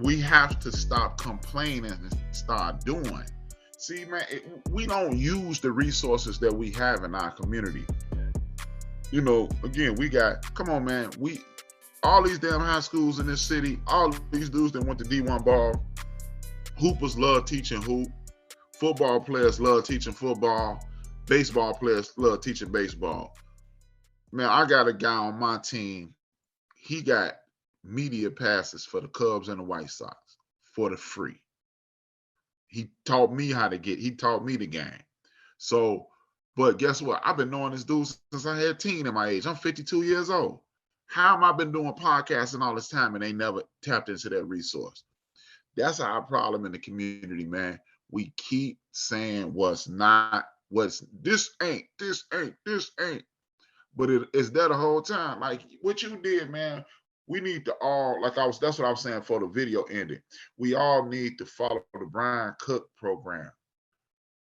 we have to stop complaining and start doing. See, man, we don't use the resources that we have in our community. You know, again, we got, come on, man, we all these damn high schools in this city, all these dudes that went to D1 ball, hoopers love teaching hoop, football players love teaching football, baseball players love teaching baseball. Man, I got a guy on my team. He got media passes for the Cubs and the White Sox for the free. He taught me how to get. He taught me the game. So, but guess what? I've been knowing this dude since I had teen in my age. I'm 52 years old. How am I been doing podcasting all this time and they never tapped into that resource? That's our problem in the community, man. We keep saying what's not, what's this ain't, this ain't, this ain't. But it's there the whole time. Like what you did, man. We need to all, like I was, that's what I was saying for the video ending. We all need to follow the Brian Cook program.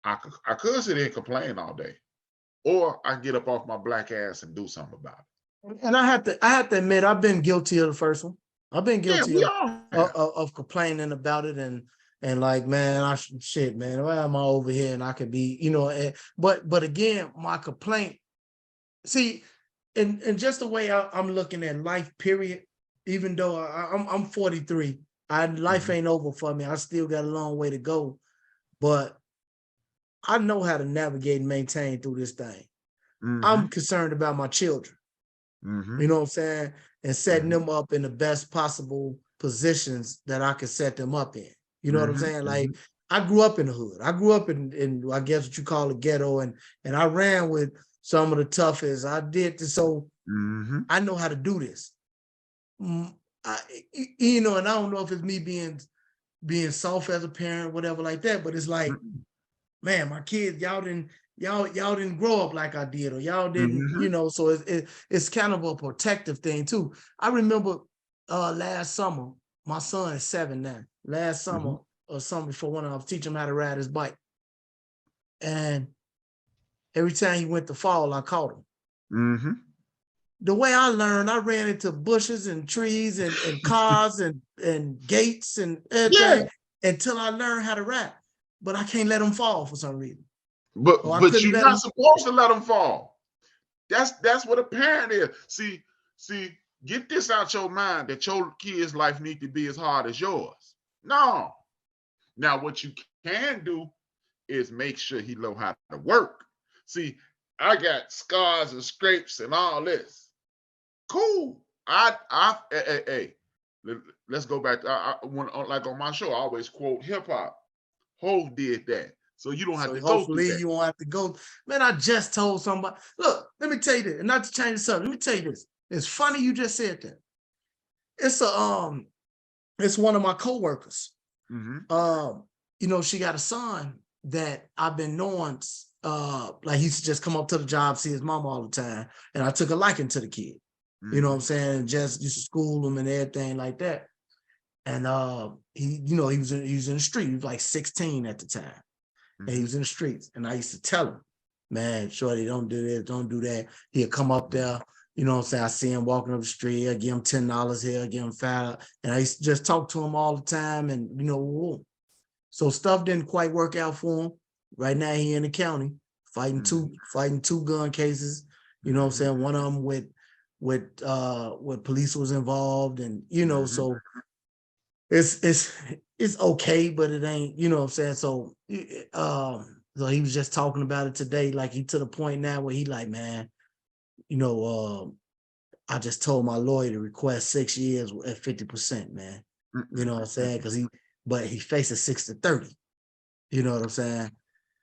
I could sit there and complain all day, or I get up off my black ass and do something about it. And I have to admit, I've been guilty of the first one. I've been guilty of complaining about it and like, man, shit, man, why am I over here? And I could be, you know, but again, my complaint, see, and just the way I'm looking at life, period, even though I'm 43, life ain't over for me. I still got a long way to go, but I know how to navigate and maintain through this thing. I'm concerned about my children. You know what I'm saying? And setting them up in the best possible positions that I can set them up in. You know what I'm saying? Like, I grew up in the hood. I grew up in I guess what you call a ghetto, and I ran with some of the toughest. I did this, so I know how to do this. You know, and I don't know if it's me being soft as a parent, whatever like that, but it's like, man, my kids, y'all didn't grow up like I did, or y'all didn't, you know, so it's kind of a protective thing too. I remember last summer, my son is 7 now. Last summer or something before when I was teaching him how to ride his bike. And every time he went to fall, I caught him. The way I learned, I ran into bushes and trees and cars and gates and everything until I learned how to ride. But I can't let him fall for some reason. But you're not supposed to let them fall. That's what a parent is. See, get this out your mind that your kid's life need to be as hard as yours. No. Now, what you can do is make sure he know how to work. See, I got scars and scrapes and all this. Cool. Hey, let's go back. Like on my show, I always quote hip hop. Hov did that. So you don't have to go through that. Hopefully you won't have to go. Man, I just told somebody, look, let me tell you this, and not to change the subject, let me tell you this. It's funny you just said that. It's one of my coworkers. You know, she got a son that I've been knowing, like he used to just come up to the job, see his mama all the time. And I took a liking to the kid. You know what I'm saying? And just used to school him and everything like that. And he was in the street. He was like 16 at the time. And he was in the streets. And I used to tell him, man, shorty, don't do this, don't do that. He'd come up there, you know what I'm saying? I see him walking up the street, I give him $10 here, I give him $5. And I used to just talk to him all the time. And, you know, so stuff didn't quite work out for him. Right now he in the county fighting two gun cases. You know what I'm saying? One of them with police was involved, and you know, so it's okay, but it ain't, you know what I'm saying? So so he was just talking about it today, like he to the point now where he like, man, you know, I just told my lawyer to request 6 years at 50%, man. You know what I'm saying? Because he faces 6 to 30. You know what I'm saying?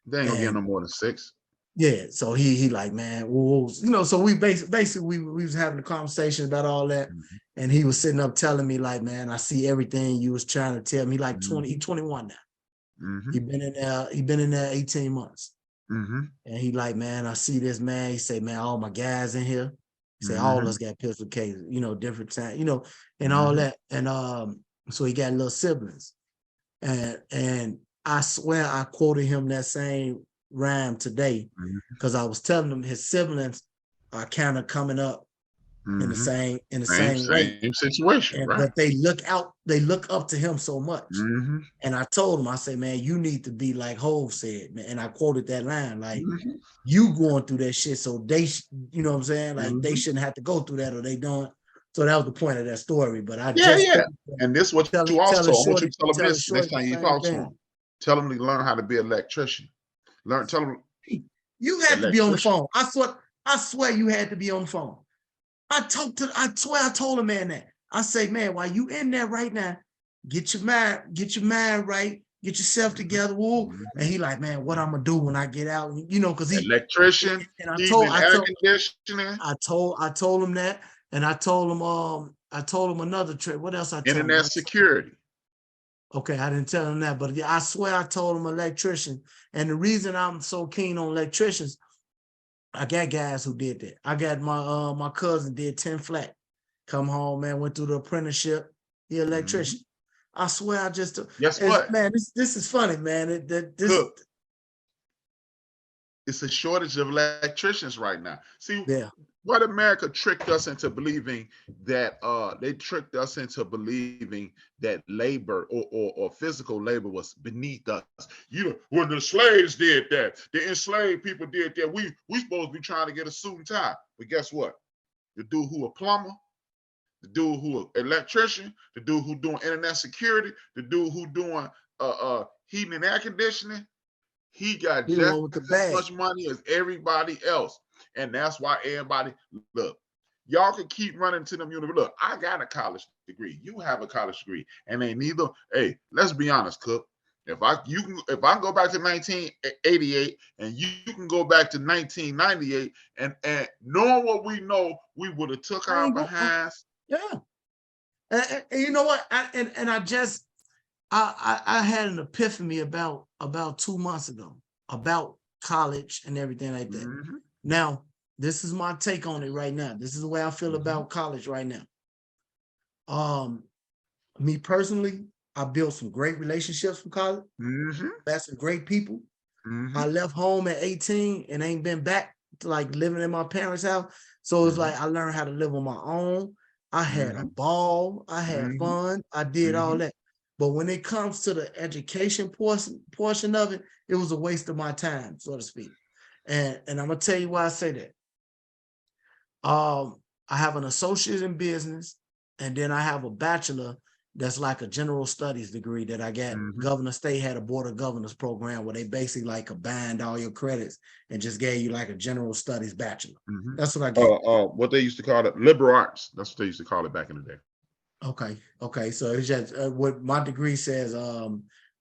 They ain't gonna get no more than 6. Yeah, so he like, man, well, you know, so we basically we was having a conversation about all that, and he was sitting up telling me like, man, I see everything you was trying to tell me. Like 21 now. He been in there 18 months. And he like, man, I see this, man. He say, man, all my guys in here. He say, all of us got pistol cases, you know, different time, you know, and all that. And so he got little siblings. And I swear I quoted him that same rhyme today, because I was telling him his siblings are kind of coming up in the same way. Same situation, right? But they look up to him so much. And I told him, I said, man, you need to be like Hov said, man. And I quoted that line, like, you going through that shit, so they, you know what I'm saying? Like, they shouldn't have to go through that, or they don't. So that was the point of that story. But I and this what you also, I want you to tell them this next time you talk to them. Tell them to learn how to be an electrician. Tell them. You had to be on the phone. I swear you had to be on the phone. I told a man that. I say, man, while you in there right now, get your mind right, get yourself together, woo. And he like, man, what I'm gonna do when I get out? You know, because he electrician, and I told him that, and I told him another trick. What else I told him? Internet security. Okay, I didn't tell him that, but I swear I told him electrician. And the reason I'm so keen on electricians, I got guys who did that. I got my cousin did 10 flat. Come home, man, went through the apprenticeship. He electrician. I swear I just guess what? Man, this is funny, man. It's a shortage of electricians right now. See, what America tricked us into believing that labor or physical labor was beneath us. When the slaves did that, the enslaved people did that, we supposed to be trying to get a suit and tie. But guess what? The dude who a plumber, the dude who an electrician, the dude who doing internet security, the dude who doing heating and air conditioning, he got just as much money as everybody else. And that's why everybody, look, y'all can keep running to them universities. Look, I got a college degree. You have a college degree. And they neither, hey, let's be honest, Cook. If I go back to 1988 and you can go back to 1998 and knowing what we know, we would have took our behinds. Yeah. And you know what? I had an epiphany about 2 months ago about college and everything like that. Now, this is my take on it right now. This is the way I feel about college right now. Me personally, I built some great relationships from college. Met some great people. I left home at 18 and ain't been back to like living in my parents' house. So it's like I learned how to live on my own. I had a ball. I had fun. I did all that. But when it comes to the education portion of it, it was a waste of my time, so to speak. And I'm gonna tell you why I say that. I have an associate in business, and then I have a bachelor that's like a general studies degree that I got. Governor State had a board of governors program where they basically like combined all your credits and just gave you like a general studies bachelor. That's what I got. What they used to call it, liberal arts. That's what they used to call it back in the day. Okay. So it's just what my degree says,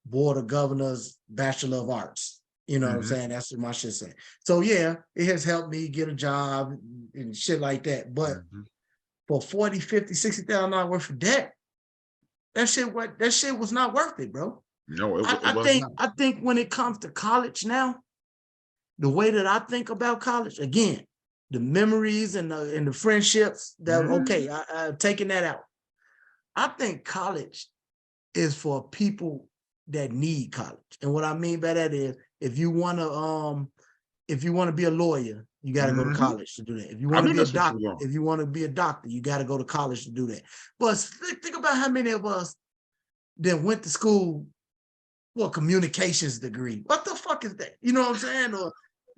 board of governors, bachelor of arts. You know what I'm saying? That's what my shit say. So yeah, it has helped me get a job and shit like that. But for $40,000, $50,000, $60,000 worth of debt, that shit was not worth it, bro. No, I think when it comes to college now, the way that I think about college, again, the memories and the friendships that I've taken that out. I think college is for people that need college. And what I mean by that is if you want to be a lawyer, you got to go to college to do that. If you want to be a doctor, you got to go to college to do that. But think about how many of us that went to school for a communications degree. What the fuck is that? You know what I'm saying? Or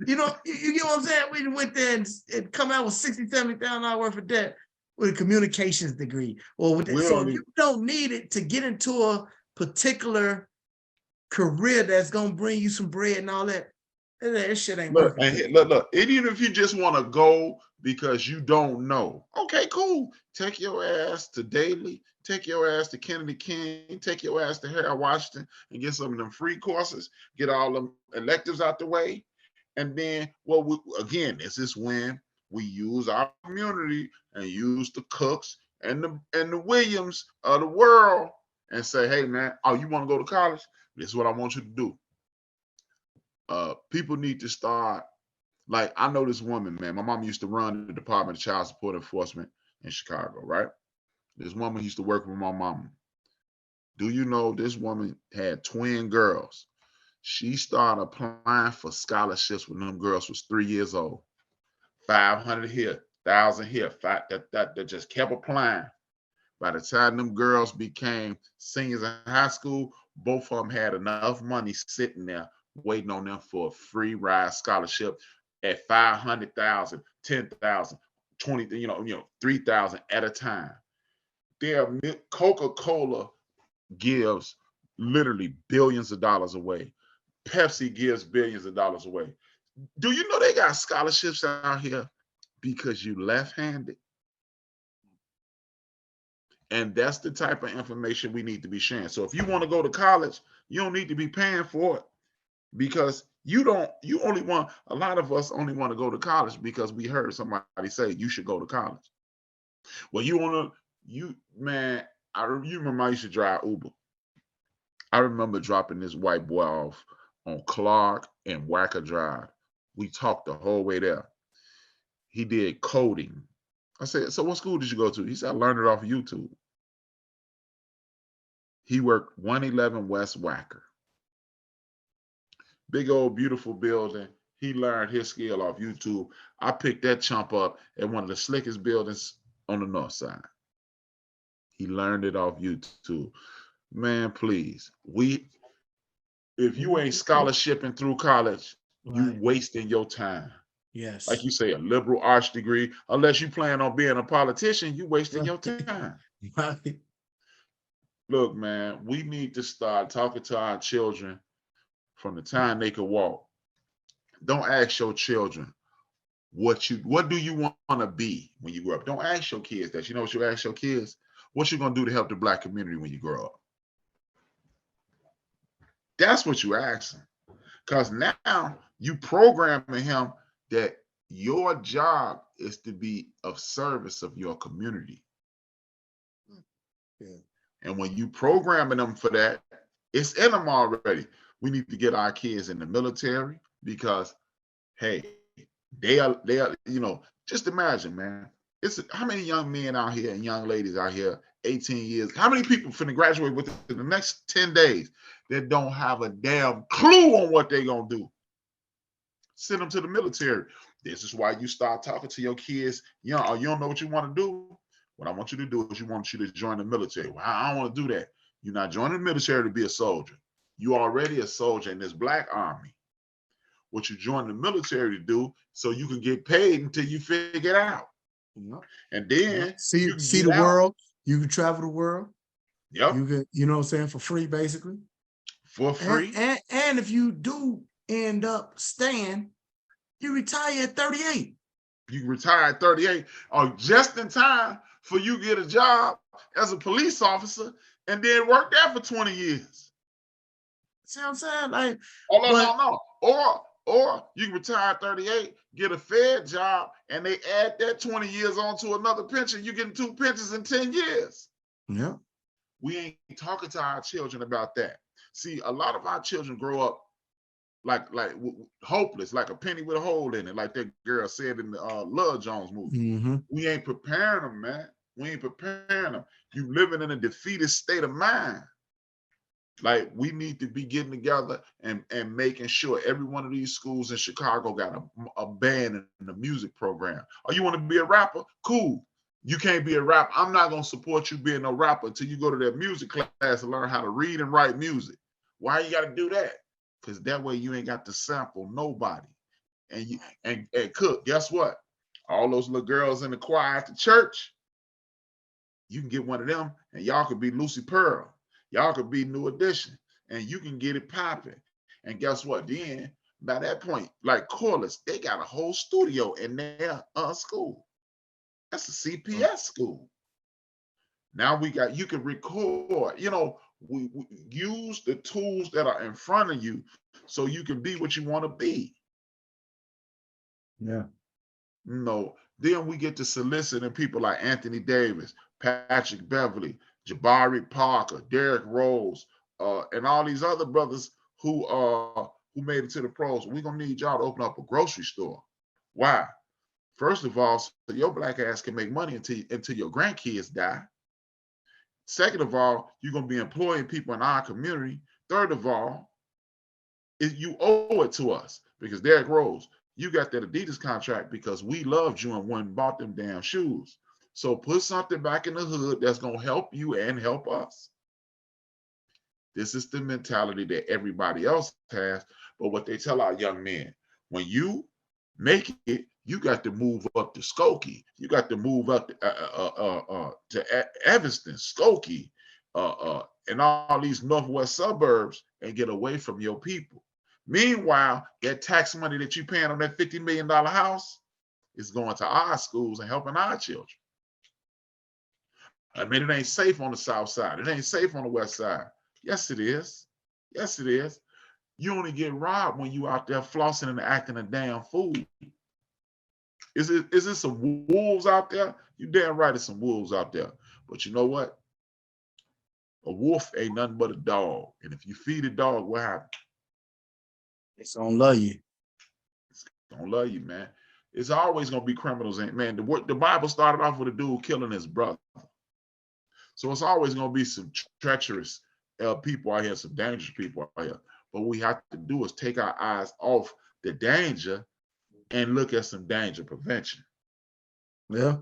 you get what I'm saying? We went there and come out with $60,000, $70,000 worth of debt with a communications degree, or with that. So you don't need it to get into a particular career that's gonna bring you some bread and all that. That shit ain't working. Look. Even if you just want to go because you don't know, okay, cool. Take your ass to Daly. Take your ass to Kennedy King. Take your ass to Harold Washington and get some of them free courses. Get all them electives out the way, and then this is when we use our community and use the Cooks and the Williams of the world and say, hey man, you want to go to college? This is what I want you to do. People need to start, like, I know this woman, man. My mom used to run the Department of Child Support Enforcement in Chicago, right? This woman used to work with my mama. Do you know this woman had twin girls? She started applying for scholarships when them girls was 3 years old. $500 here, 1,000 here, that just kept applying. By the time them girls became seniors in high school, both of them had enough money sitting there waiting on them for a free ride scholarship at 500,000, 10,000, 20, 3,000 at a time. Coca-Cola gives literally billions of dollars away. Pepsi gives billions of dollars away. Do you know they got scholarships out here because you left-handed? And that's the type of information we need to be sharing. So if you want to go to college, you don't need to be paying for it, because a lot of us only want to go to college because we heard somebody say you should go to college. Well, you remember I used to drive Uber. I remember dropping this white boy off on Clark and Wacker Drive. We talked the whole way there. He did coding. I said, so what school did you go to? He said, I learned it off of YouTube. He worked 111 West Wacker. Big old beautiful building. He learned his skill off YouTube. I picked that chump up at one of the slickest buildings on the north side. He learned it off YouTube. Man, please. If you ain't scholarshiping through college, you wasting your time. Yes. Like you say, a liberal arts degree, unless you plan on being a politician, you wasting your time. Right. Look, man, we need to start talking to our children from the time they can walk. Don't ask your children what do you want to be when you grow up. Don't ask your kids that. You know what you ask your kids? What you gonna do to help the Black community when you grow up? That's what you ask them. Because now you programming him that your job is to be of service of your community. Yeah. And when you programming them for that, it's in them already. We need to get our kids in the military because, hey, they are, just imagine, man. How many young men out here and young ladies out here, 18 years, how many people finna graduate within the next 10 days that don't have a damn clue on what they're gonna do? Send them to the military. This is why you start talking to your kids. You don't know what you want to do. What I want you to do is I want you to join the military. Well, I don't want to do that. You're not joining the military to be a soldier. You're already a soldier in this Black army. What you join the military to do so you can get paid until you figure it out. Yep. And then see the world. You can travel the world. Yep. You can, you know what I'm saying, for free, basically. For free. And if you do end up staying, you retire at 38. You retire at 38, or just in time for you to get a job as a police officer and then work there for 20 years. See what I'm saying? Like, no. Or you can retire at 38, get a Fed job, and they add that 20 years onto another pension. You're getting 2 pensions in 10 years. Yeah. We ain't talking to our children about that. See, a lot of our children grow up like hopeless, like a penny with a hole in it, like that girl said in the Love Jones movie. Mm-hmm. We ain't preparing them, man. We ain't preparing them. You living in a defeated state of mind. Like, we need to be getting together and making sure every one of these schools in Chicago got a band and a music program. Oh, you want to be a rapper? Cool. You can't be a rapper. I'm not going to support you being a rapper until you go to that music class and learn how to read and write music. Why you got to do that? Because that way you ain't got to sample nobody. And Cook, guess what? All those little girls in the choir at the church, you can get one of them and y'all could be Lucy Pearl. Y'all could be New Edition and you can get it popping. And guess what? Then by that point, like Corliss, they got a whole studio in their school. That's a CPS school. Now you can record, we use the tools that are in front of you so you can be what you want to be. Yeah. Then we get to soliciting people like Anthony Davis, Patrick Beverly, Jabari Parker, Derrick Rose, and all these other brothers who made it to the pros. We're gonna need y'all to open up a grocery store. Why? First of all, so your Black ass can make money until your grandkids die. Second of all, you're gonna be employing people in our community. Third of all, you owe it to us because Derrick Rose, You got that Adidas contract because we loved you and went and bought them damn shoes. So put something back in the hood that's going to help you and help us. This is the mentality that everybody else has. But what they tell our young men, when you make it, you got to move up to Skokie. You got to move up to Evanston, Skokie, and all these northwest suburbs and get away from your people. Meanwhile, that tax money that you're paying on that $50 million house is going to our schools and helping our children. I mean, it ain't safe on the south side. It ain't safe on the west side. Yes, it is. Yes, it is. You only get robbed when you out there flossing and acting a damn fool. Is it some wolves out there? You damn right there's some wolves out there. But you know what? A wolf ain't nothing but a dog. And if you feed a dog, what happens? It's gonna love you. It's gonna love you, man. It's always gonna be criminals. And man, the Bible started off with a dude killing his brother. So it's always gonna be some treacherous people out here, some dangerous people out here. But what we have to do is take our eyes off the danger and look at some danger prevention. Yeah.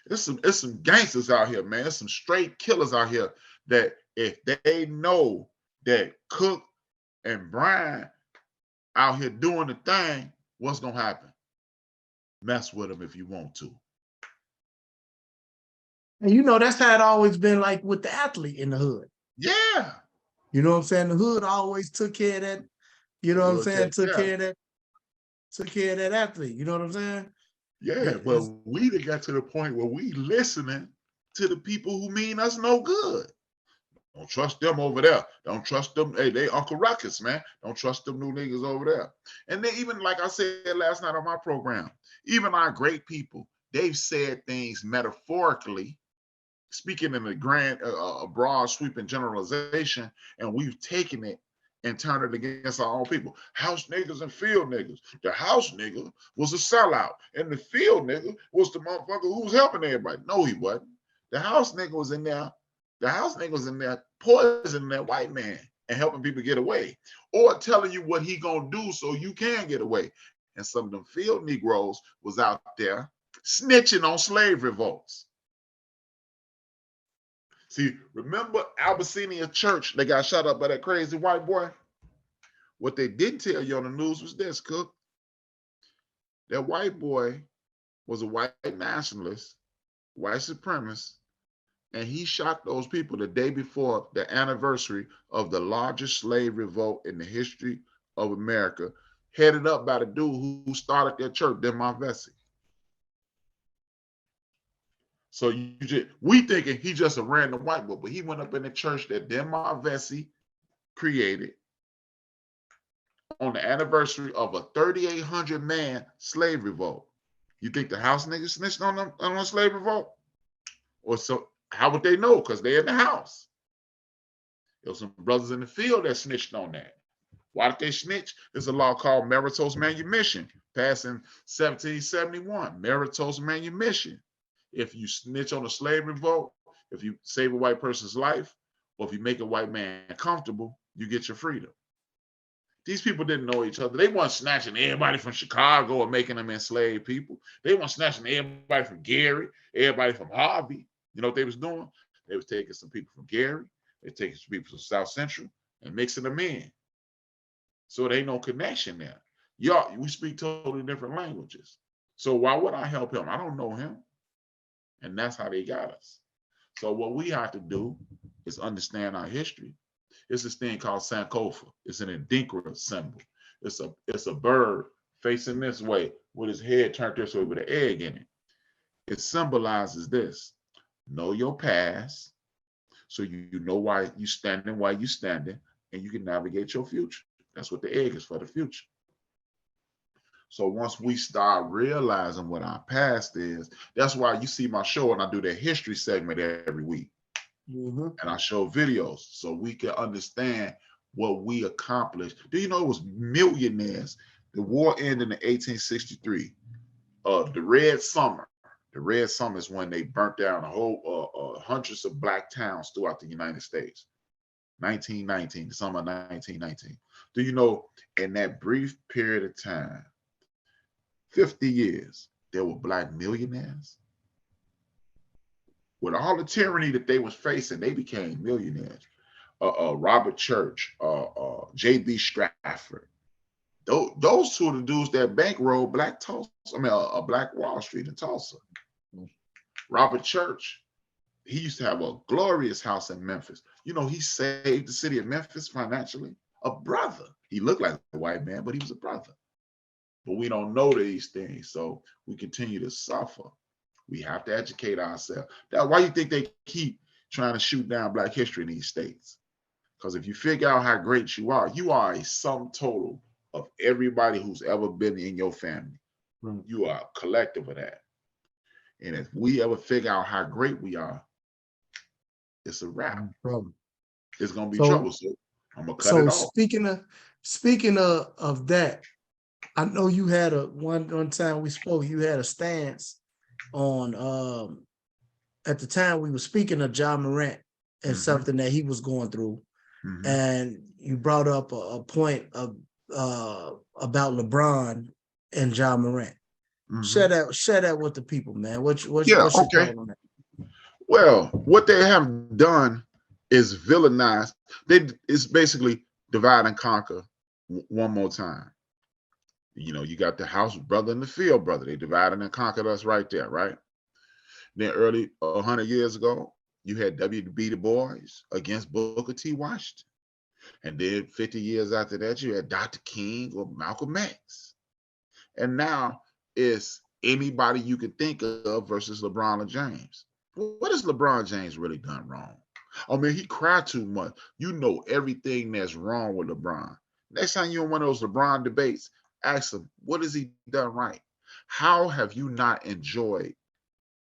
It's some gangsters out here, man. There's some straight killers out here that if they know that Cook and Brian out here doing the thing, what's gonna happen? Mess with them if you want to. And you know, that's how it always been like with the athlete in the hood. Yeah. You know what I'm saying? The hood always took care of that. You know what I'm saying? Took care of that athlete. You know what I'm saying? Yeah, well, we got to the point where we listening to the people who mean us no good. Don't trust them over there. Don't trust them. Hey, they Uncle Ruckus, man. Don't trust them new niggas over there. And then even like I said last night on my program, even our great people, they've said things metaphorically, speaking in a grand, broad sweeping generalization, and we've taken it and turned it against our own people. House niggas and field niggas. The house nigga was a sellout, and the field nigga was the motherfucker who was helping everybody. No, he wasn't. The house nigga was in there. The house nigga was in there poisoning that white man and helping people get away, or telling you what he gonna do so you can get away. And some of them field Negroes was out there snitching on slave revolts. See, remember Abyssinia Church? They got shot up by that crazy white boy. What they didn't tell you on the news was this, Cook. That white boy was a white nationalist, white supremacist, and he shot those people the day before the anniversary of the largest slave revolt in the history of America, headed up by the dude who started that church, Demar Vesey. So we thinking he's just a random white boy, but he went up in the church that Demar Vesey created on the anniversary of a 3,800 man slave revolt. You think the house niggas snitched on them on a slave revolt? Or so how would they know? Because they're in the house. There was some brothers in the field that snitched on that. Why did they snitch? There's a law called Meritorious Manumission, passed in 1771. Meritorious Manumission. If you snitch on a slave revolt, if you save a white person's life, or if you make a white man comfortable, you get your freedom. These people didn't know each other. They weren't snatching everybody from Chicago and making them enslaved people. They weren't snatching everybody from Gary, everybody from Harvey. You know what they was doing? They was taking some people from Gary, they taking some people from South Central and mixing them in. So there ain't no connection there. Y'all, we speak totally different languages. So why would I help him? I don't know him. And that's how they got us. So what we have to do is understand our history. It's this thing called Sankofa. It's an Adinkra symbol. It's a bird facing this way with his head turned this way with an egg in it. It symbolizes this. Know your past, so you know why you standing, and you can navigate your future. That's what the egg is for, the future. So once we start realizing what our past is, that's why you see my show and I do the history segment every week. Mm-hmm. And I show videos so we can understand what we accomplished. Do you know it was millionaires? The war ended in 1863. The Red Summer. The Red Summer is when they burnt down a whole hundreds of black towns throughout the United States. 1919, the summer of 1919. Do you know in that brief period of time, 50 years, there were black millionaires. With all the tyranny that they was facing, they became millionaires. Robert Church, J.B. Stratford. Those two are the dudes that bankrolled Black Tulsa. I mean, Black Wall Street in Tulsa. Robert Church, he used to have a glorious house in Memphis. You know, he saved the city of Memphis financially. A brother. He looked like a white man, but he was a brother. But we don't know these things, so we continue to suffer. We have to educate ourselves. That's why you think they keep trying to shoot down Black history in these states. Because if you figure out how great you are a sum total of everybody who's ever been in your family. Right. You are a collective of that. And if we ever figure out how great we are, it's a wrap. No, it's gonna be trouble. So I'm gonna cut it off. Speaking of that, I know you had one time we spoke, you had a stance on at the time we were speaking of Ja Morant and something that he was going through. And you brought up a point of about LeBron and Ja Morant. Share that with the people, man. What's your thought on that? Well, what they have done is villainize. It's basically divide and conquer one more time. You know, you got the house brother and the field brother. They divided and conquered us right there, right? Then early 100 years ago, you had W.B. Du Bois against Booker T. Washington. And then 50 years after that, you had Dr. King or Malcolm X. And now it's anybody you can think of versus LeBron or James. What has LeBron James really done wrong? I mean, he cried too much. You know everything that's wrong with LeBron. Next time you're in one of those LeBron debates, ask him, what has he done right? How have you not enjoyed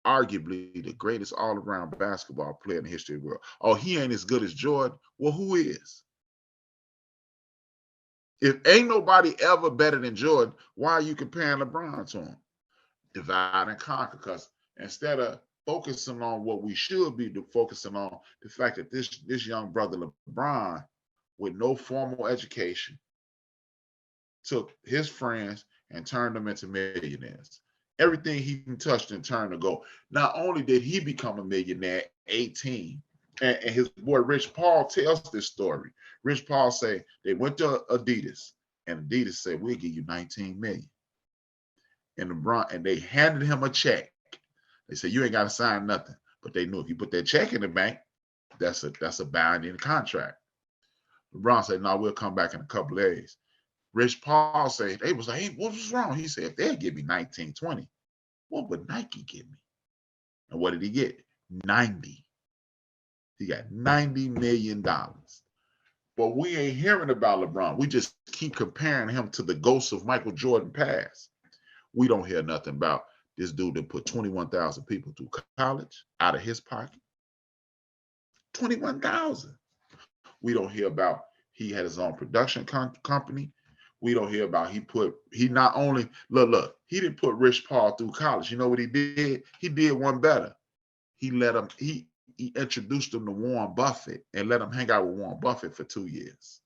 arguably the greatest all-around basketball player in the history of the world? Oh, he ain't as good as Jordan. Well, who is? If ain't nobody ever better than Jordan, why are you comparing LeBron to him? Divide and conquer, because instead of focusing on what we should be focusing on, the fact that this young brother LeBron, with no formal education, took his friends and turned them into millionaires. Everything he touched and turned to gold. Not only did he become a millionaire at 18, and his boy Rich Paul tells this story. Rich Paul say they went to Adidas, and Adidas said, we'll give you 19 million. And they handed him a check. They said, you ain't got to sign nothing. But they knew if you put that check in the bank, that's a binding contract. LeBron said, no, we'll come back in a couple of days. Rich Paul said, they was like, hey, what was wrong? He said, if they'll give me 19, 20, what would Nike give me? And what did he get? 90. He got $90 million. But we ain't hearing about LeBron. We just keep comparing him to the ghosts of Michael Jordan past. We don't hear nothing about this dude that put 21,000 people through college out of his pocket. 21,000. We don't hear about he had his own production company. We don't hear about he not only, look, he didn't put Rich Paul through college. You know what he did? He did one better. He introduced him to Warren Buffett and let him hang out with Warren Buffett for 2 years.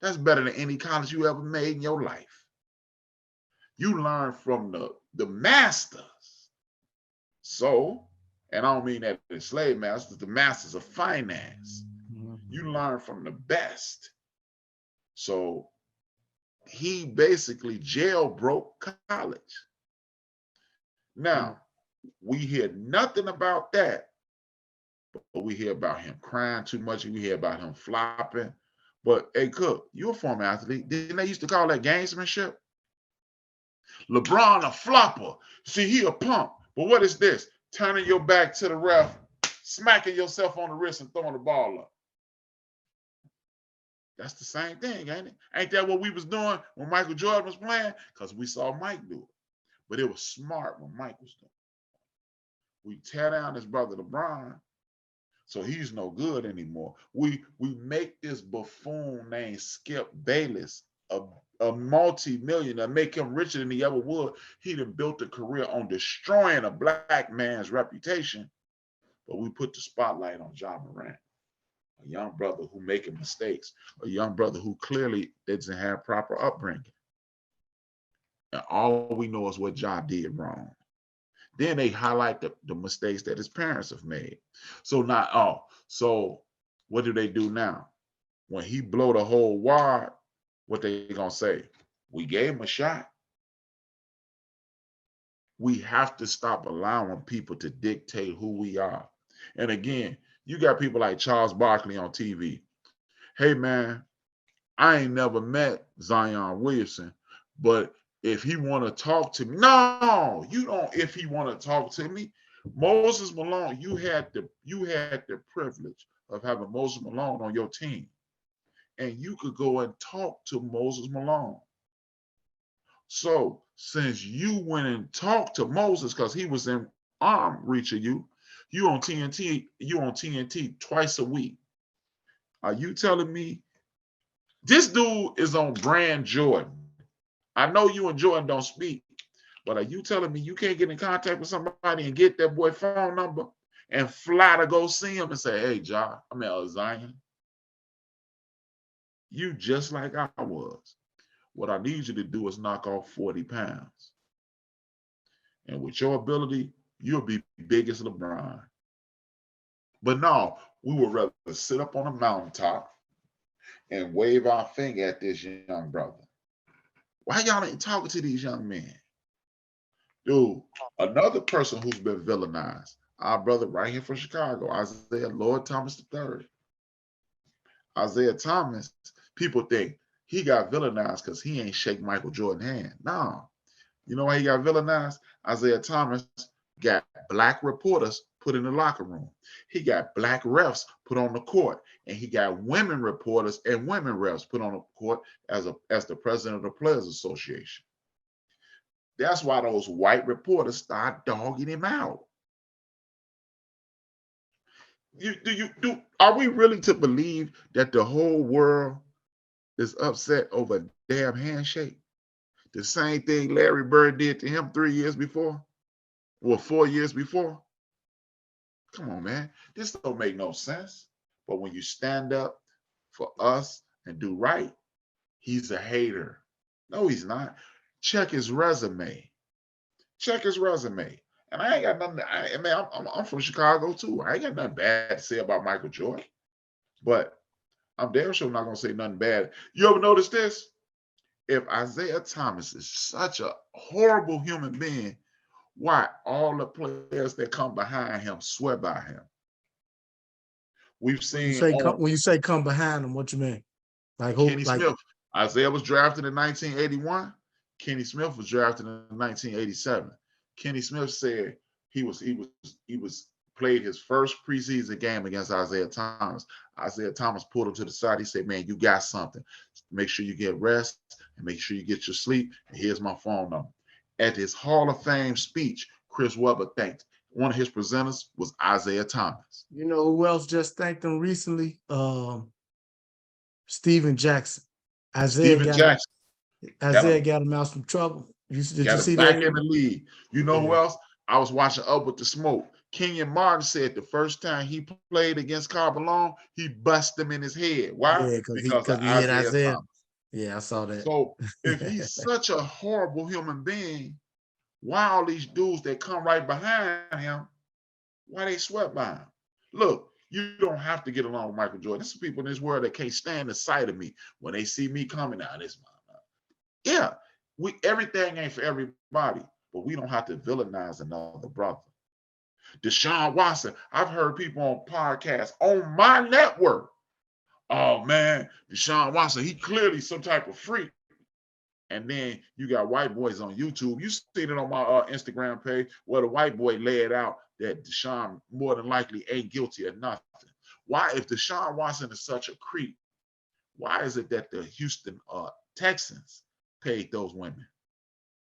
That's better than any college you ever made in your life. You learn from the masters. So, and I don't mean that the slave masters, the masters of finance. You learn from the best. So he basically jailbroke college. Now, we hear nothing about that, but we hear about him crying too much. We hear about him flopping. But, hey, Cook, you're a former athlete. Didn't they used to call that gamesmanship? LeBron a flopper. See, he a pump. But what is this? Turning your back to the ref, smacking yourself on the wrist and throwing the ball up. That's the same thing, ain't it? Ain't that what we was doing when Michael Jordan was playing? Because we saw Mike do it. But it was smart when Mike was doing it. We tear down his brother LeBron, so he's no good anymore. We make this buffoon named Skip Bayless a multi-millionaire, make him richer than he ever would. He done built a career on destroying a black man's reputation, but we put the spotlight on Ja Morant, a young brother who making mistakes, a young brother who clearly doesn't have proper upbringing. And all we know is what Ja did wrong. Then they highlight the mistakes that his parents have made. So so what do they do now? When he blow the whole wad, what they gonna say? We gave him a shot. We have to stop allowing people to dictate who we are. And again, you got people like Charles Barkley on TV. Hey man, I ain't never met Zion Williamson, but if he want to talk to me, no, you don't. If he want to talk to me, Moses Malone, you had the privilege of having Moses Malone on your team, and you could go and talk to Moses Malone. So since you went and talked to Moses because he was in arm reach of you on TNT twice a week. Are you telling me this dude is on Brand Jordan? I know you and Jordan don't speak, but are you telling me you can't get in contact with somebody and get that boy phone number and fly to go see him and say, hey, Zion, you just like I was. What I need you to do is knock off 40 pounds. And with your ability, you'll be big as LeBron. But no, we would rather sit up on a mountaintop and wave our finger at this young brother. Why y'all ain't talking to these young men? Dude, another person who's been villainized, our brother right here from Chicago, Isaiah Lord Thomas III. Isaiah Thomas, people think he got villainized because he ain't shake Michael Jordan's hand. No. You know why he got villainized? Isaiah Thomas got black reporters put in the locker room. He got black refs put on the court, and he got women reporters and women refs put on the court as the president of the Players Association. That's why those white reporters start dogging him out. Are we really to believe that the whole world is upset over a damn handshake? The same thing Larry Bird did to him 3 years before, or 4 years before. Come on, man. This don't make no sense. But when you stand up for us and do right, he's a hater. No, he's not. Check his resume. Check his resume. And I ain't got nothing. I'm from Chicago too. I ain't got nothing bad to say about Michael Jordan. But I'm damn sure not gonna say nothing bad. You ever notice this? If Isaiah Thomas is such a horrible human being, why all the players that come behind him swear by him? We've seen when you say come behind him, what you mean? Like who? Kenny Smith. Isaiah was drafted in 1981. Kenny Smith was drafted in 1987. Kenny Smith said he played his first preseason game against Isaiah Thomas. Isaiah Thomas pulled him to the side. He said, man, you got something. Make sure you get rest and make sure you get your sleep. And here's my phone number. At his Hall of Fame speech, Chris Webber thanked. One of his presenters was Isaiah Thomas. You know who else just thanked him recently? Steven Jackson. Isaiah got him out some trouble. Did you see that? Back in the league. You know who else? I was watching Up with the Smoke. Kenyon Martin said the first time he played against Carvalho, he busted him in his head. Why? Yeah, because he hit Isaiah. Yeah, I saw that. So if he's such a horrible human being, why all these dudes that come right behind him, why they sweat by him? Look, you don't have to get along with Michael Jordan. There's some people in this world that can't stand the sight of me when they see me coming out. Yeah, everything ain't for everybody, but we don't have to villainize another brother. Deshaun Watson, I've heard people on podcasts on my network. Oh man, Deshaun Watson, he clearly some type of freak. And then you got white boys on YouTube. You seen it on my Instagram page where the white boy laid out that Deshaun more than likely ain't guilty of nothing. Why, if Deshaun Watson is such a creep, why is it that the Houston Texans paid those women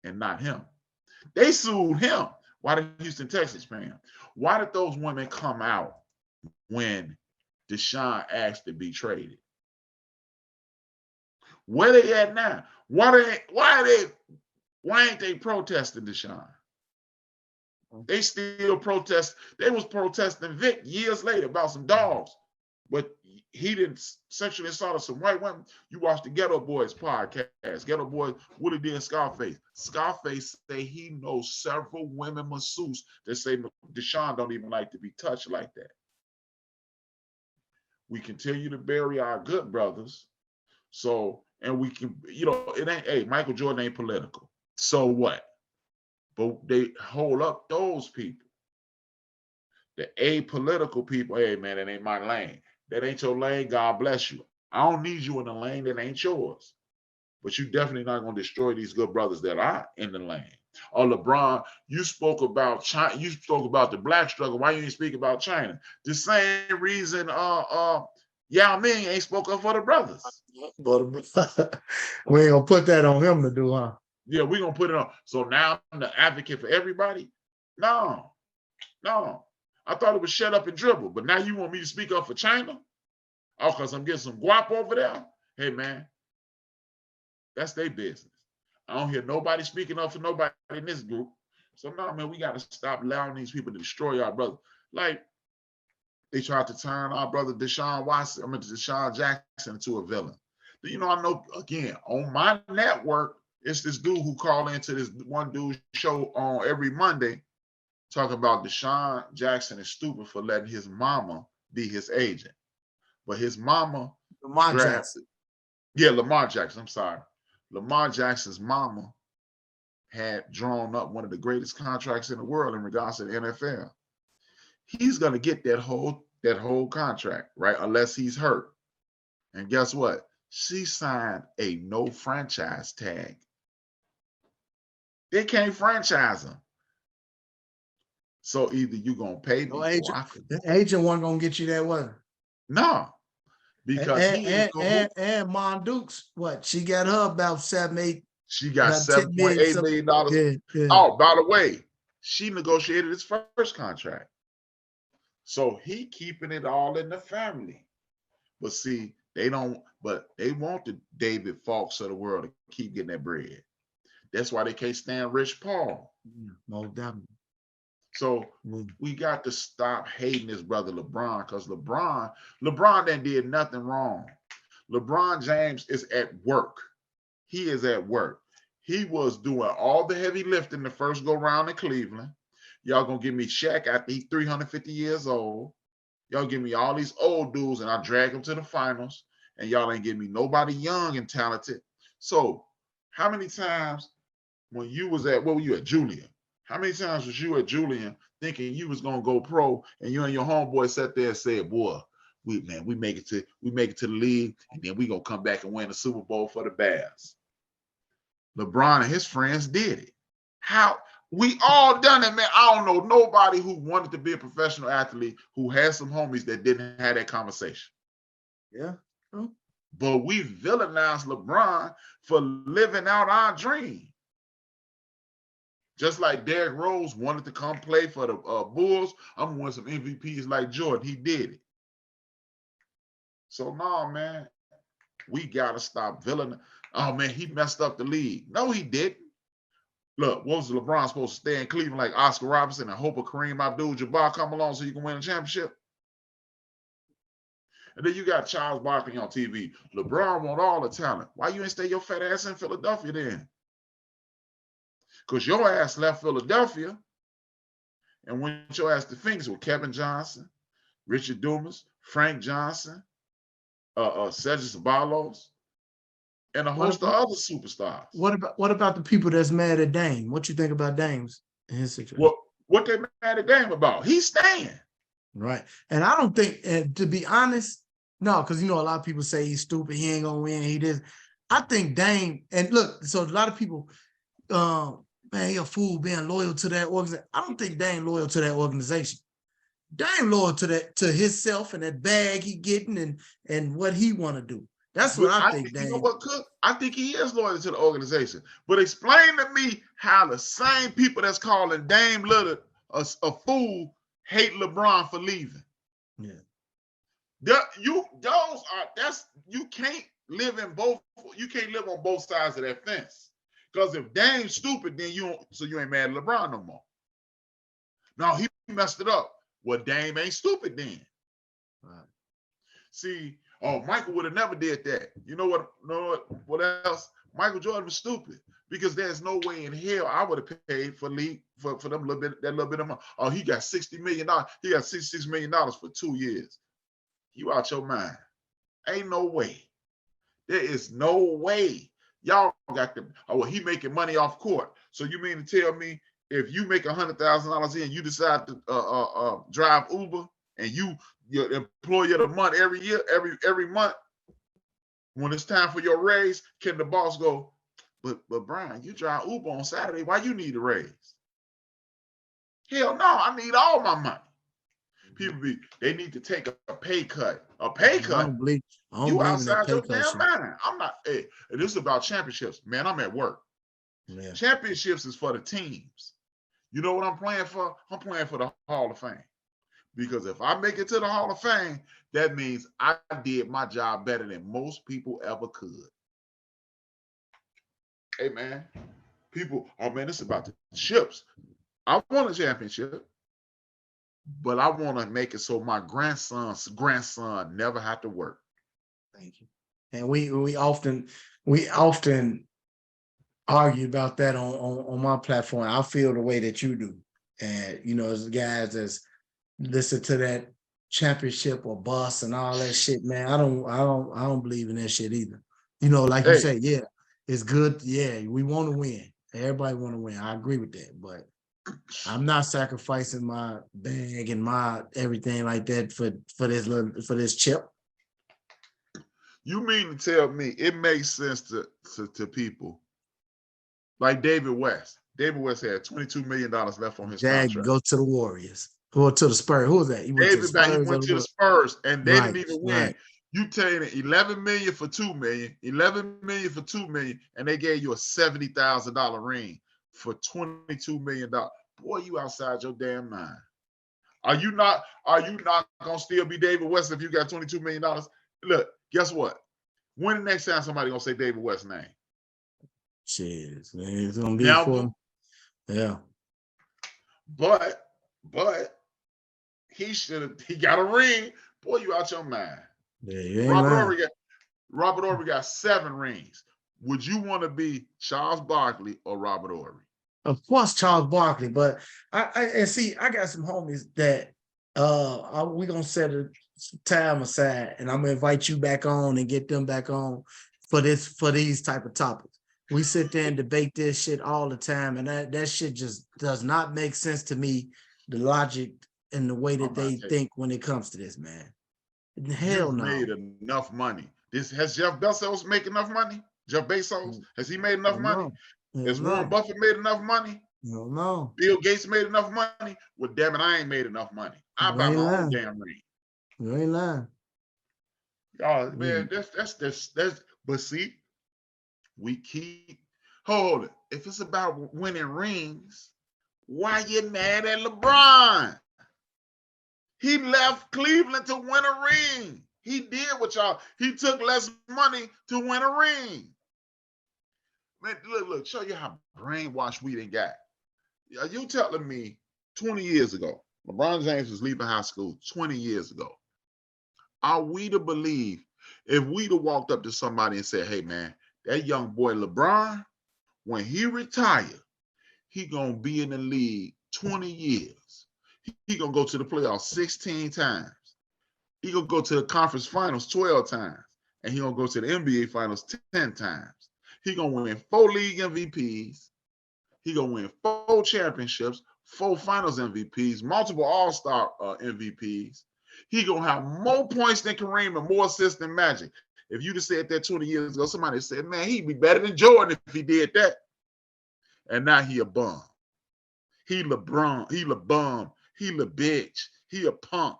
and not him? They sued him. Why did Houston Texans pay him? Why did those women come out when Deshaun asked to be traded? Where they at now? Why ain't they protesting Deshaun? They still protest. They was protesting Vic years later about some dogs. but he didn't sexually assault some white women. You watch the Ghetto Boys podcast. Ghetto Boys, Willie D and Scarface. Scarface say he knows several women masseuses that say Deshaun don't even like to be touched like that. We continue to bury our good brothers. So, and we can, it ain't, hey, Michael Jordan ain't political. So what? But they hold up those people. The apolitical people, hey man, that ain't my lane. That ain't your lane, God bless you. I don't need you in the lane that ain't yours. But you definitely not going to destroy these good brothers that are in the lane. Oh, LeBron, you spoke about China, you spoke about the black struggle. Why you ain't speak about China? The same reason Yao Ming ain't spoke up for the brothers. We ain't gonna put that on him to do, huh? Yeah, we're gonna put it on. So now I'm the advocate for everybody? No. I thought it was shut up and dribble, but now you want me to speak up for China? Oh, because I'm getting some guap over there? Hey, man, that's their business. I don't hear nobody speaking up for nobody in this group. So, no, man, we got to stop allowing these people to destroy our brother. Like, they tried to turn our brother Deshaun Jackson into a villain. I know, again, on my network, it's this dude who called into this one dude's show on every Monday talking about Deshaun Jackson is stupid for letting his mama be his agent. But his mama, Lamar Jackson. Yeah, Lamar Jackson. I'm sorry. Lamar Jackson's mama had drawn up one of the greatest contracts in the world in regards to the NFL. He's gonna get that whole contract, right? Unless he's hurt. And guess what? She signed a no franchise tag. They can't franchise him. So either you're gonna pay me, the agent wasn't gonna get you that way. No, because and Mon Dukes, what she got her about 7-8. She got $7.8 million. Yeah. Oh, by the way, she negotiated his first contract, so he keeping it all in the family. But see, they don't. But they want the David Falks of the world to keep getting that bread. That's why they can't stand Rich Paul. Most definitely. So we got to stop hating his brother LeBron, because LeBron then did nothing wrong. LeBron James is at work. He is at work. He was doing all the heavy lifting the first go round in Cleveland. Y'all gonna give me Shaq after he's 350 years old. Y'all give me all these old dudes and I drag them to the finals, and y'all ain't give me nobody young and talented. So how many times when you was at, what were you at, Julian? How many times was you at Julian thinking you was gonna go pro, and you and your homeboy sat there and said, boy, we make it to the league, and then we gonna come back and win the Super Bowl for the Bears. LeBron and his friends did it. How? We all done it, man. I don't know nobody who wanted to be a professional athlete who had some homies that didn't have that conversation. Yeah. But we villainized LeBron for living out our dream. Just like Derrick Rose wanted to come play for the Bulls, I'm going to win some MVPs like Jordan. He did it. So, no, man, we got to stop villain. Oh, man, he messed up the league. No, he didn't. Look, what was LeBron supposed to stay in Cleveland like Oscar Robertson and hope a Kareem Abdul-Jabbar come along so you can win a championship? And then you got Charles Barkley on TV. LeBron want all the talent. Why you ain't stay your fat ass in Philadelphia then? Because your ass left Philadelphia and went your ass to Phoenix with Kevin Johnson, Richard Dumas, Frank Johnson, Cedric Ceballos, and a host of other superstars. What about the people that's mad at Dame? What you think about Dame's in his situation? What they mad at Dame about? He's staying. Right. And I don't think, to be honest, no, because a lot of people say he's stupid, he ain't gonna win, he did. I think Dame, and look, so a lot of people, man, he a fool being loyal to that organization. I don't think Dame loyal to that organization. Dame loyal to himself and that bag he getting and what he want to do. That's what I think, Dame. You know what, Cook? I think he is loyal to the organization. But explain to me how the same people that's calling Dame Lillard a fool hate LeBron for leaving. Yeah. You can't live on both sides of that fence. Because if Dame's stupid, then you ain't mad at LeBron no more. No, he messed it up. Well, Dame ain't stupid then. Right. See, oh, Michael would have never did that. You know what? What else? Michael Jordan was stupid because there's no way in hell I would have paid for league for them that little bit of money. Oh, he got $60 million. He got $66 million for 2 years. You out your mind? Ain't no way. There is no way. Y'all got the. Oh, well, he making money off court. So you mean to tell me if you make $100,000 in, you decide to drive Uber and your employee of the month every year, every month, when it's time for your raise, can the boss go, but Brian, you drive Uber on Saturday, why you need a raise? Hell no, I need all my money. People they need to take a pay cut. A pay cut. I don't believe you outside in your damn mind. I'm not. Hey, this is about championships, man. I'm at work. Yeah. Championships is for the teams. You know what I'm playing for? I'm playing for the Hall of Fame. Because if I make it to the Hall of Fame, that means I did my job better than most people ever could. Hey, man, people, oh, man, it's about the chips. I want a championship, but I want to make it so my grandson's grandson never have to work. Thank you. And we often argue about that on my platform. I feel the way that you do. And, you know, as guys that's listen to that championship or bust and all that shit, man. I don't believe in that shit either. You know, like you say, yeah, it's good. Yeah, we want to win. Everybody want to win. I agree with that, but I'm not sacrificing my bag and my everything like that for this chip. You mean to tell me it makes sense to people like David West? David West had $22 million left on his contract. Go to the Warriors. Or to the Spurs. Who was that? He went to the Spurs, and they didn't even win. Right. You taking $11 million for $2 million, $11 million for $2 million, and they gave you a $70,000 ring for $22 million. Boy, you outside your damn mind. Are you not gonna still be David West if you got $22 million? Look, guess what? When the next time somebody gonna say David West's name? Shit, man, it's gonna be for him. Yeah. But he got a ring. Boy, you out your mind. Yeah, Robert Horry got 7 rings. Would you want to be Charles Barkley or Robert Horry? Of course, Charles Barkley. But I got some homies that we gonna set a time aside, and I'm gonna invite you back on and get them back on for these type of topics. We sit there and debate this shit all the time, and that shit just does not make sense to me. The logic and the way that they think when it comes to this, man. Hell no. Made enough money. Has Jeff Bezos make enough money? Jeff Bezos, has he made enough money? Has Warren Buffett made enough money? No. Bill Gates made enough money? Well, damn it, I ain't made enough money. I buy my own damn ring. You ain't lying. Y'all, man, that's. But see, we keep. Hold it. If it's about winning rings, why you mad at LeBron? He left Cleveland to win a ring. He did what y'all. He took less money to win a ring. Man, look, show you how brainwashed we done got. Are you telling me 20 years ago, LeBron James was leaving high school 20 years ago? Are we to believe if we'd have walked up to somebody and said, hey, man, that young boy LeBron, when he retired, he going to be in the league 20 years. He going to go to the playoffs 16 times. He going to go to the conference finals 12 times. And he going to go to the NBA finals 10 times. He going to win 4 league MVPs. He going to win 4 championships, 4 finals MVPs, multiple all-star MVPs. He going to have more points than Kareem and more assists than Magic. If you'd have said that 20 years ago, somebody said, man, he'd be better than Jordan if he did that. And now he a bum. He LeBron. He LeBum. He Le bitch. He a punk.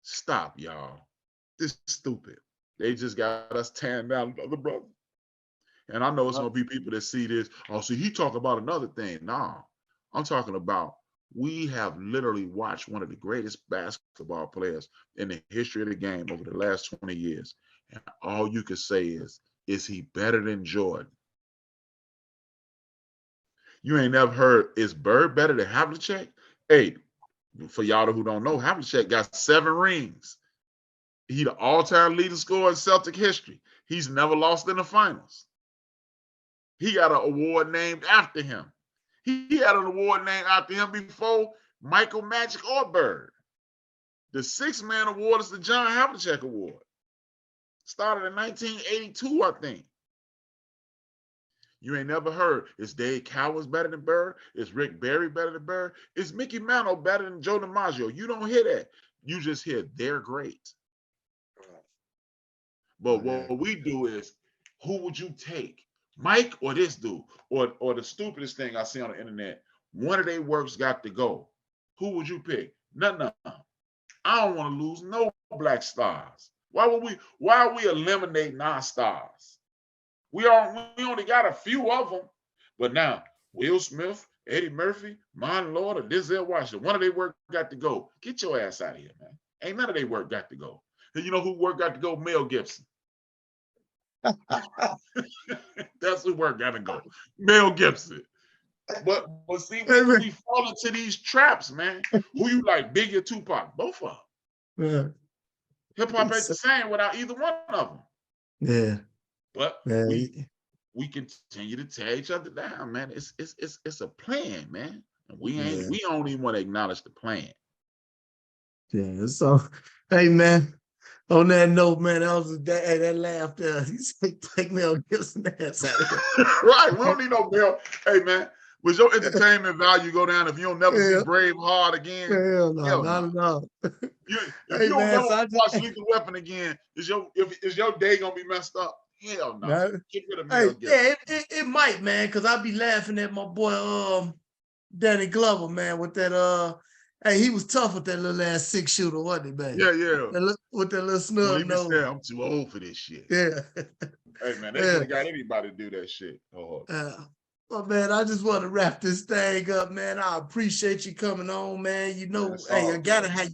Stop, y'all. This is stupid. They just got us tearing down the brother. And I know it's going to be people that see this. Oh, see, he talk about another thing. No, I'm talking about we have literally watched one of the greatest basketball players in the history of the game over the last 20 years. And all you can say is he better than Jordan? You ain't never heard, is Bird better than Havlicek? Hey, for y'all who don't know, Havlicek got 7 rings. He the all-time leading scorer in Celtic history. He's never lost in the finals. He got an award named after him. He had an award named after him before Michael, Magic, or Bird. The six-man award is the John Havlicek Award. Started in 1982, I think. You ain't never heard, is Dave Cowens better than Bird? Is Rick Barry better than Bird? Is Mickey Mantle better than Joe DiMaggio? You don't hear that. You just hear they're great. But what we do is, who would you take? Mike or this dude? Or the stupidest thing I see on the internet, one of their works got to go. Who would you pick? No. I don't want to lose no black stars. Why are we eliminating our stars? We only got a few of them. But now, Will Smith, Eddie Murphy, Martin Lord, or Denzel Washington, one of their work got to go. Get your ass out of here, man. Ain't none of their work got to go. And you know who work got to go? Mel Gibson. That's who work got to go. Mel Gibson. But see, we fall into these traps, man. Who you like, Biggie or Tupac? Both of them. Yeah. Hip hop ain't the same without either one of them. Yeah. But we continue to tear each other down, man. It's a plan, man. And we don't even want to acknowledge the plan. Yeah. So, hey, man. On that note, man, that laugh there. He said, "Take Mel Gibson ass out of here." Right. We don't need no Mel. Hey, man. Was your entertainment value go down if you don't never see Braveheart again? Hell no, not at all. If you don't never watch Lethal Weapon again, is your day gonna be messed up? Hell no. Get rid of Mel Gibson. Yeah, it might, man, because I be laughing at my boy Danny Glover, man, with that hey, he was tough with that little ass 6-shooter, wasn't he, man? Yeah. With that little snub nose. Saying, I'm too old for this shit. Yeah. Hey, man, they could have got anybody to do that shit. Well, man, I just want to wrap this thing up, man. I appreciate you coming on, man. You know, I gotta have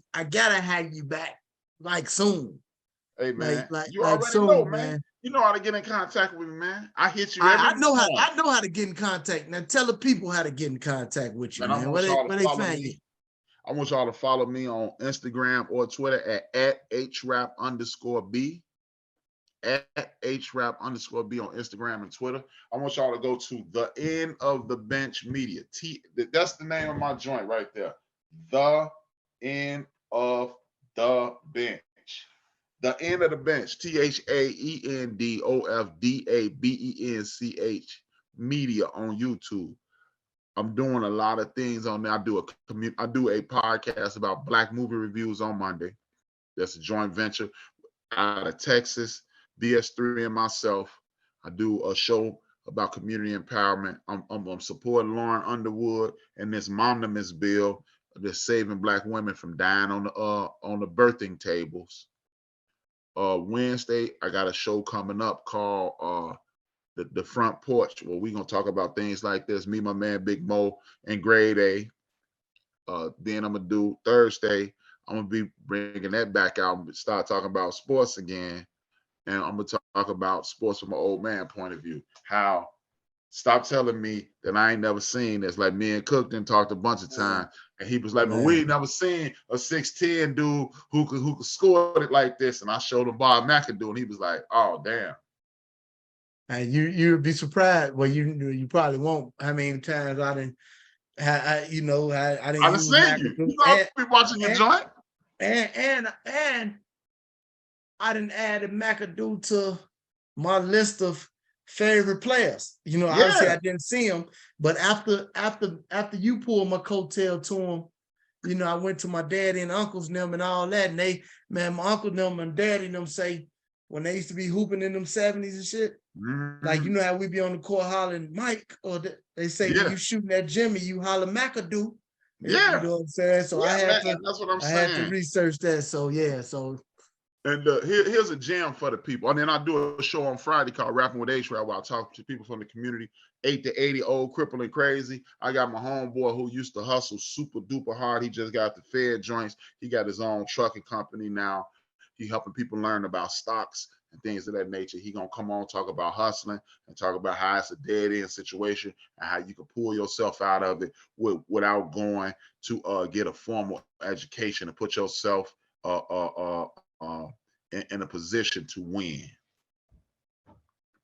you back like soon. Hey, man, you already know, man. You know how to get in contact with me, man. I hit you. I know how to get in contact. Now tell the people how to get in contact with you, man. Where they find you? I want y'all to follow me on Instagram or Twitter at @HRAP_B. At @HRAP_B on Instagram and Twitter. I want y'all to go to The End of the Bench Media. That's the name of my joint right there. The End of the Bench. The End of the Bench. THAENDOFDABENCH Media on YouTube. I'm doing a lot of things on there. I do a podcast about Black movie reviews on Monday. That's a joint venture out of Texas. BS3 and myself. I do a show about community empowerment. I'm supporting Lauren Underwood and this Momnibus bill that's saving Black women from dying on the birthing tables. Wednesday, I got a show coming up called the Front Porch, where we're gonna talk about things like this. Me, my man Big Mo, and Grade A. Then I'm gonna do Thursday. I'm gonna be bringing that back out and start talking about sports again. And I'm going to talk about sports from an old man point of view. How, stop telling me that I ain't never seen this. Like me and Cook done talked a bunch of times. And he was like, we ain't never seen a 6'10" dude who could score it like this. And I showed him Bob McAdoo, and he was like, oh, damn. And you'd be surprised. Well, you probably won't. How many times I didn't I didn't see you. You know, I'll be watching your joint. And I didn't add McAdoo to my list of favorite players. You know, obviously I didn't see him, but after you pulled my coattail to him, you know, I went to my daddy and uncles and them and all that, and my uncle them and daddy and them say when they used to be hooping in them 70s and shit, like, you know how we be on the court hollering Mike, or they say when you shooting at Jimmy, you holler McAdoo. Yeah, you know what I'm saying. So that's what I'm saying. I had to research that. So And here's a jam for the people. And then I do a show on Friday called Rapping with H-Rap, where I talk to people from the community, 8 to 80, old, crippled, and crazy. I got my homeboy who used to hustle super duper hard. He just got the Fed joints. He got his own trucking company now. He helping people learn about stocks and things of that nature. He gonna come on, talk about hustling and talk about how it's a dead end situation and how you can pull yourself out of it without going to get a formal education and put yourself in a position to win.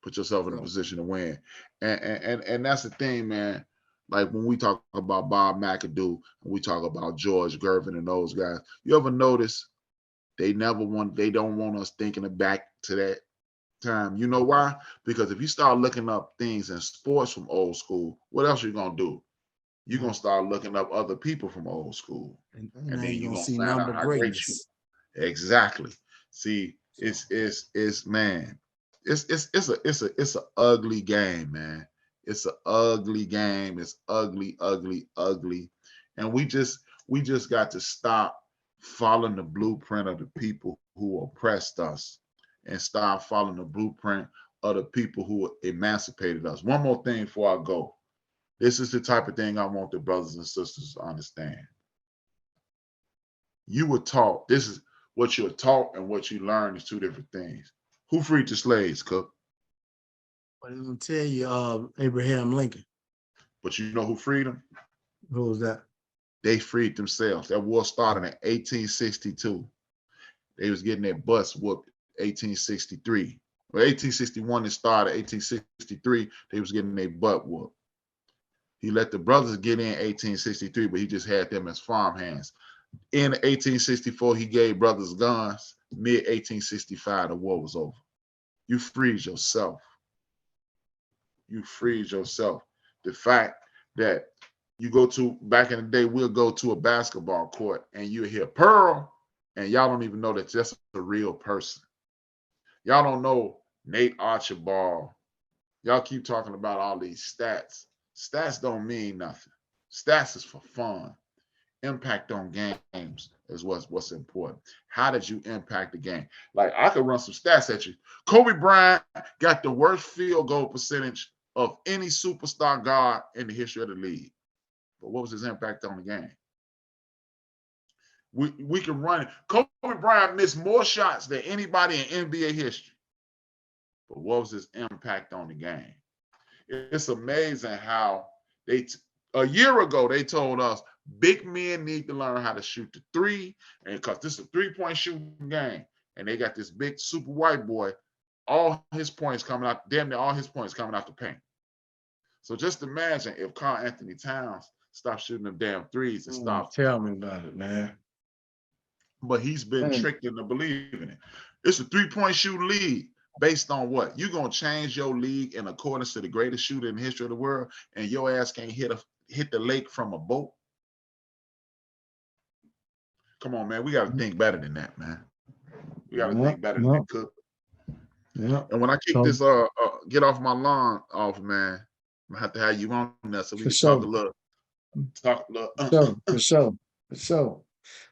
Put yourself in a position to win. And that's the thing, man. Like when we talk about Bob McAdoo, and we talk about George Gervin and those guys, you ever notice they don't want us thinking back to that time? You know why? Because if you start looking up things in sports from old school, what else are you gonna do? You're gonna start looking up other people from old school. And then you're gonna see find out how great you. Exactly. See, it's man, it's a ugly game, man. It's an ugly game. It's ugly. And we just got to stop following the blueprint of the people who oppressed us and start following the blueprint of the people who emancipated us. One more thing before I go. This is the type of thing I want the brothers and sisters to understand. You were taught, this is what you're taught and what you learn is two different things. Who freed the slaves, Cook? I'm going to tell you, Abraham Lincoln. But you know who freed them? Who was that? They freed themselves. That war started in 1862. They was getting their butts whooped 1863. Well, 1861 it started. 1863, they was getting their butt whooped. He let the brothers get in 1863, but he just had them as farmhands. In 1864, he gave brothers guns. Mid-1865, the war was over. You freed yourself. You freed yourself. The fact that you go to, back in the day, we'll go to a basketball court and you hear Pearl, and y'all don't even know that that's a real person. Y'all don't know Nate Archibald. Y'all keep talking about all these stats. Stats don't mean nothing. Stats is for fun. Impact on games is what's important. How did you impact the game? Like, I could run some stats at you. Kobe Bryant got the worst field goal percentage of any superstar guard in the history of the league. But what was his impact on the game? We can run it. Kobe Bryant missed more shots than anybody in NBA history. But what was his impact on the game? It's amazing how a year ago they told us big men need to learn how to shoot the three, and because this is a 3-point shooting game, and they got this big super white boy, all his points coming out, damn near all his points coming out the paint. So just imagine if Karl Anthony Towns stopped shooting them damn threes and stopped. Tell me about it, man. But he's been tricked into believing it. It's a 3-point shooting league. Based on what? You're going to change your league in accordance to the greatest shooter in the history of the world, and your ass can't hit the lake from a boat? Come on, man. We got to think better than that, man. We got to think better than that, Cook. Yeah. And when I kick this get off my lawn off, man, I'm going to have to have you on there so we can talk a little. For sure.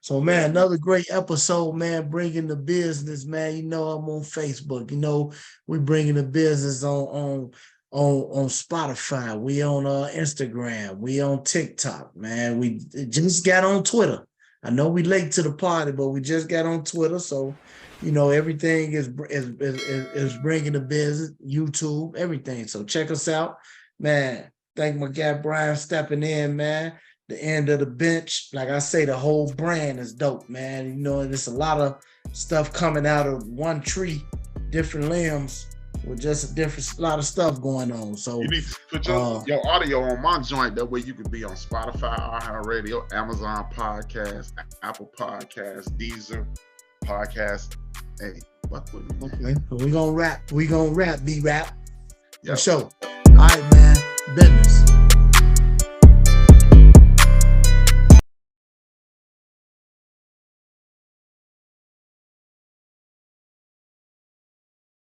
So, man, another great episode, man, bringing the business, man. You know, I'm on Facebook. You know, we bringing the business on Spotify. We on Instagram. We on TikTok, man. We just got on Twitter. I know we late to the party, but we just got on Twitter. So, you know, everything is bringing the business, YouTube, everything. So check us out, man. Thank my guy Brian stepping in, man. The end of the bench, like I say, the whole brand is dope, man. You know, and there's a lot of stuff coming out of one tree, different limbs, with just a lot of stuff going on. So you need to put your audio on my joint. That way you can be on Spotify, iHeartRadio, Amazon Podcast, Apple Podcasts, Deezer Podcast. Hey, fuck with me. Okay, so we gonna rap. B-rap. Yep. For sure. All right, man. Business.